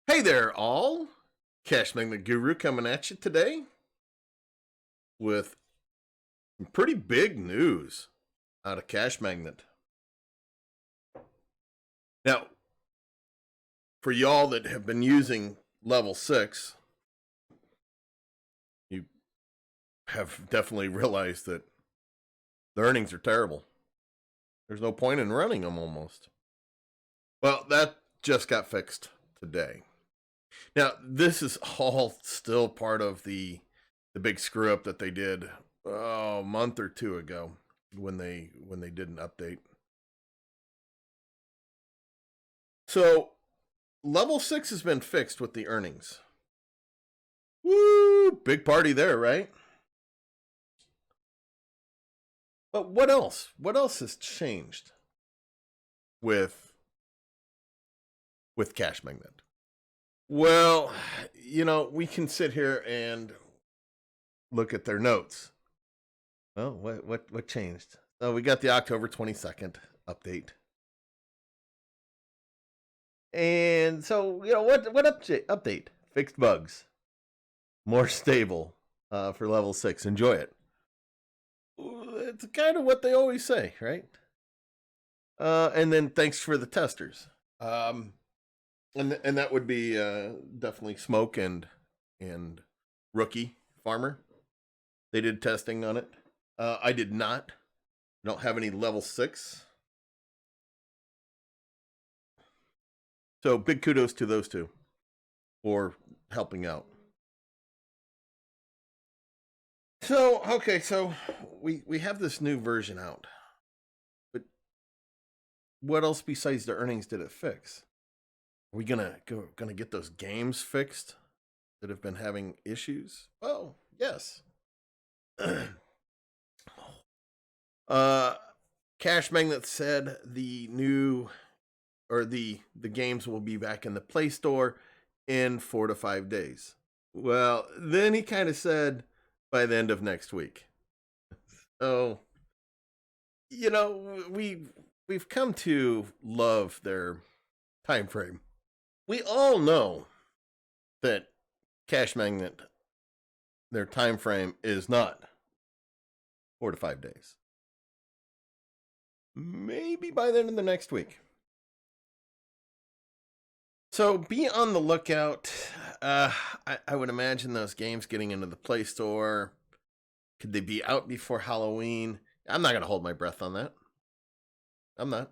Hey there, all. Cashmagnet Guru coming at you today with some pretty big news out of Cashmagnet. Now, for y'all that have been using level 6, you have definitely realized that the earnings are terrible. There's no point in running them almost. Well, that just got fixed today. Now, this is all still part of the big screw up that they did a month or two ago when they did an update. So, level 6 has been fixed with the earnings. Woo! Big party there, right? But what else? What else has changed with Cashmagnet? Well, we can sit here and look at their notes. Well, what changed? Oh, we got the October 22nd update. And so, what update? Fixed bugs. More stable for level 6. Enjoy it. It's kind of what they always say, right? And then thanks for the testers. And that would be definitely Smoke and Rookie Farmer. They did testing on it. I did not. I don't have any level 6. So big kudos to those two for helping out. So, okay, so we have this new version out. But what else besides the earnings did it fix? Are we gonna get those games fixed that have been having issues? Oh, yes. Cashmagnet said the games will be back in the Play Store in 4 to 5 days. Well, then he kind of said by the end of next week. So, we've come to love their time frame. We all know that Cashmagnet, their time frame is not 4 to 5 days. Maybe by the end of the next week. So be on the lookout. I would imagine those games getting into the Play Store. Could they be out before Halloween? I'm not going to hold my breath on that. I'm not.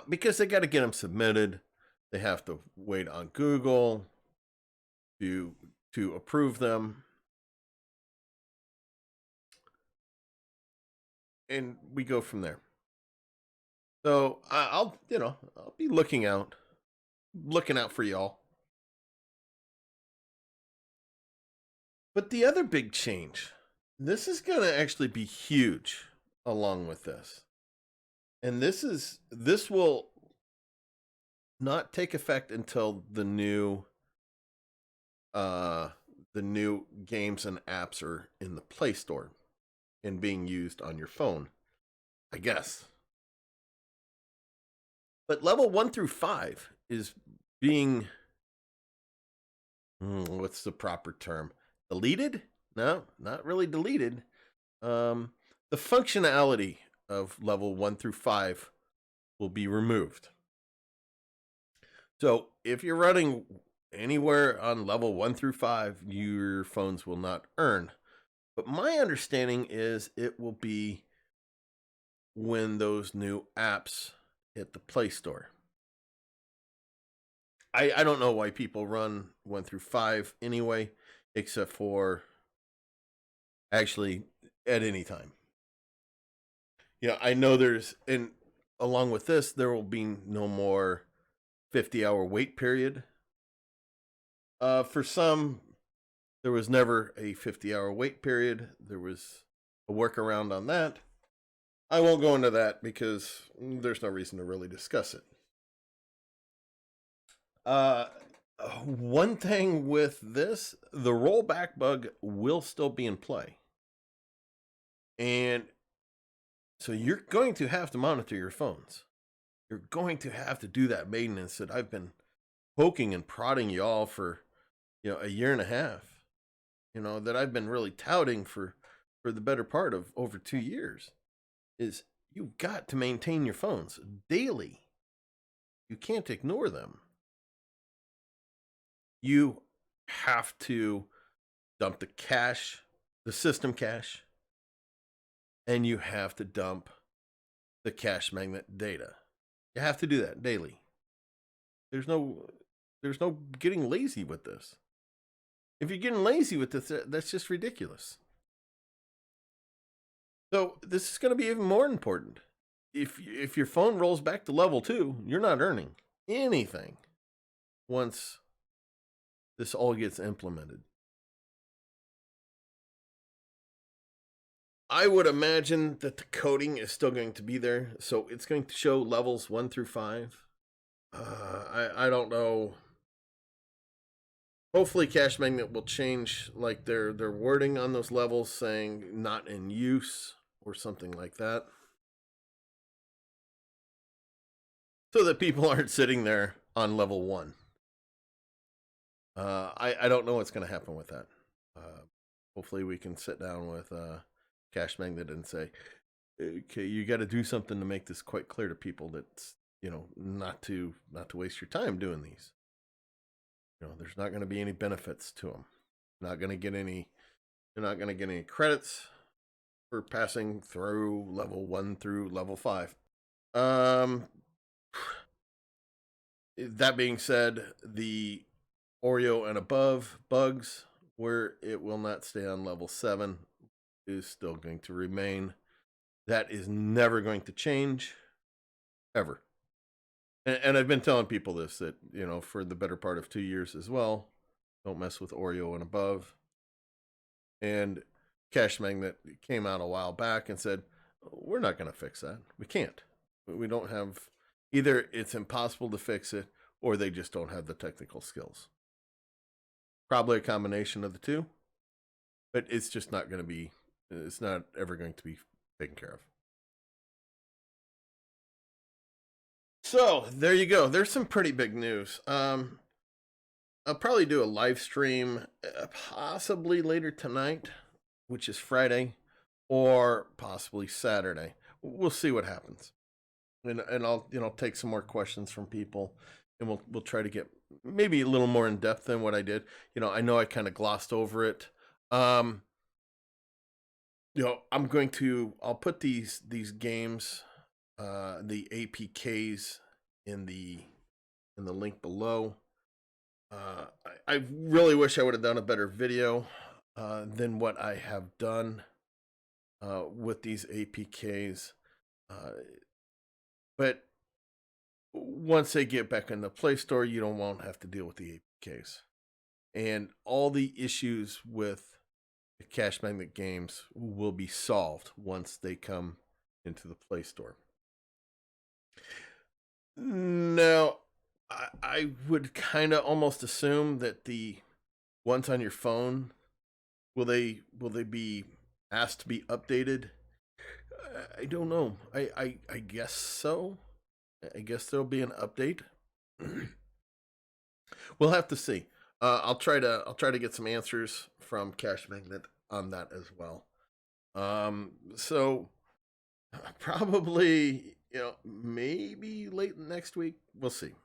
Because they got to get them submitted. They have to wait on Google to approve them. And we go from there. So I'll be looking out for y'all. But the other big change, this is going to actually be huge along with this. And this will not take effect until the new games and apps are in the Play Store and being used on your phone, I guess. But level 1 through 5 is being, what's the proper term? Deleted? No, not really deleted. The functionality of level 1 through 5 will be removed. So if you're running anywhere on level 1 through 5, your phones will not earn. But my understanding is it will be when those new apps hit the Play Store. I don't know why people run 1 through 5 anyway, except for actually at any time. I know and along with this, there will be no more 50-hour wait period. For some, there was never a 50-hour wait period. There was a workaround on that. I won't go into that because there's no reason to really discuss it. One thing with this, the rollback bug will still be in play. And so you're going to have to monitor your phones. You're going to have to do that maintenance that I've been poking and prodding y'all for, a year and a half, that I've been really touting for the better part of over 2 years, is you've got to maintain your phones daily. You can't ignore them. You have to dump the cache, the system cache, and you have to dump the Cashmagnet data. You have to do that daily. There's no getting lazy with this. If you're getting lazy with this, that's just ridiculous. So this is going to be even more important. If your phone rolls back to level 2, you're not earning anything once this all gets implemented. I would imagine that the coding is still going to be there, so it's going to show levels 1 through 5. I don't know. Hopefully Cashmagnet will change like their wording on those levels, saying not in use or something like that, so that people aren't sitting there on level 1. I don't know what's going to happen with that. Hopefully we can sit down with Cashmagnet and say, okay, you got to do something to make this quite clear to people that's, not to waste your time doing these. There's not going to be any benefits to them. You're not going to get any credits for passing through level 1 through level 5. That being said, the Oreo and above bugs, where it will not stay on level 7, is still going to remain. That is never going to change, ever. And I've been telling people this, that, for the better part of 2 years as well, don't mess with Oreo and above. And Cashmagnet came out a while back and said, we're not going to fix that. We can't. We don't have, either it's impossible to fix it, or they just don't have the technical skills. Probably a combination of the two, but it's just not going to be, it's not ever going to be taken care of. So there you go. There's some pretty big news. I'll probably do a live stream possibly later tonight, which is Friday, or possibly Saturday. We'll see what happens. And I'll take some more questions from people, and we'll try to get maybe a little more in depth than what I did. I know I kind of glossed over it. I'll put these games, the APKs in the link below. I really wish I would have done a better video than what I have done with these APKs. But once they get back in the Play Store, you won't have to deal with the APKs. And all the issues with the Cashmagnet games will be solved once they come into the Play Store. Now, I would kind of almost assume that the ones on your phone, will they be asked to be updated? I don't know. I guess so. I guess there'll be an update. We'll have to see. I'll try to get some answers from Cashmagnet on that as well. So probably, maybe late next week. We'll see.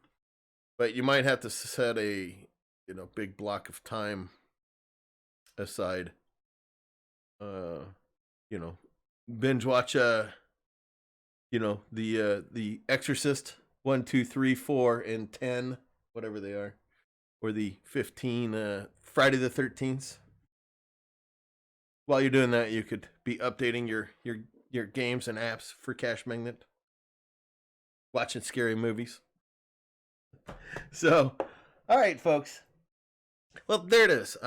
But you might have to set a, big block of time aside. Binge watch the Exorcist 1, 2, 3, 4, and 10, whatever they are, or the 15 Friday the 13th. While you're doing that, you could be updating your games and apps for Cashmagnet, watching scary movies. So, all right, folks. Well, there it is.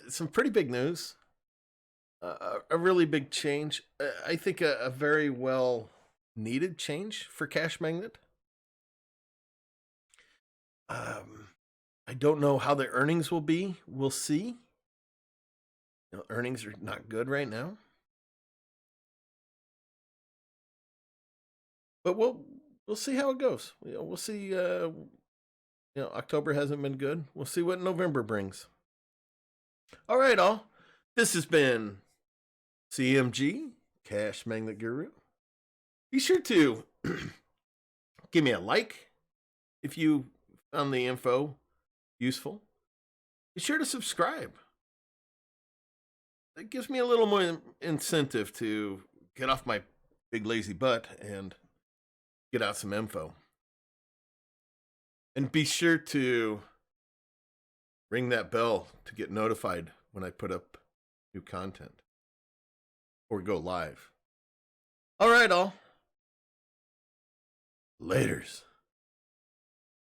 Some pretty big news. A really big change. I think a very well needed change for Cashmagnet. I don't know how the earnings will be. We'll see. Earnings are not good right now. But we'll see how it goes. We'll see October hasn't been good. We'll see what November brings. All right, all. This has been CMG, Cash Magnet Guru. Be sure to give me a like if you found the info useful. Be sure to subscribe. It gives me a little more incentive to get off my big lazy butt and get out some info. And be sure to ring that bell to get notified when I put up new content or go live. All right, all. Laters.